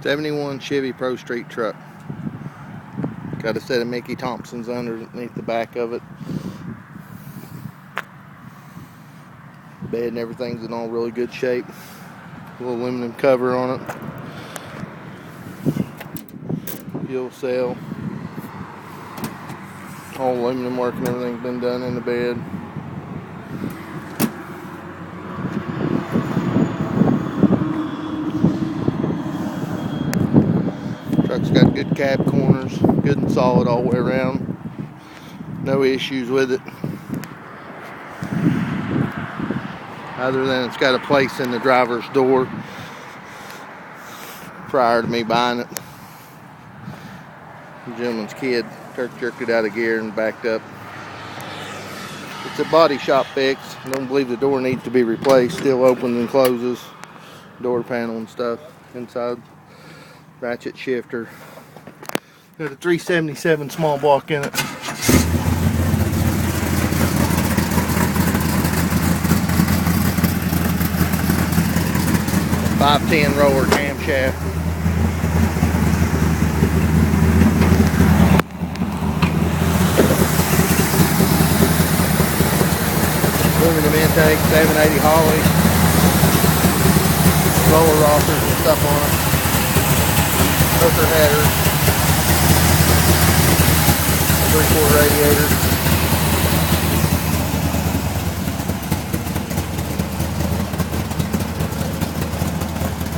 71 Chevy Pro Street truck. Got a set of Mickey Thompsons underneath the back of it. Bed and everything's in all really good shape. A little aluminum cover on it. Fuel cell. All aluminum work and everything's been done in the bed. Truck's got good cab corners, good and solid all the way around. No issues with it, other than it's got a place in the driver's door. Prior to me buying it, the gentleman's kid jerked it out of gear and backed up. It's a body shop fix. I don't believe the door needs to be replaced. Still opens and closes, door panel and stuff inside. Ratchet shifter. Got a 377 small block in it. .510 roller camshaft. Aluminum intake, 780 Holley. Roller rockers and stuff on it. Hooker header. 3/4 radiator.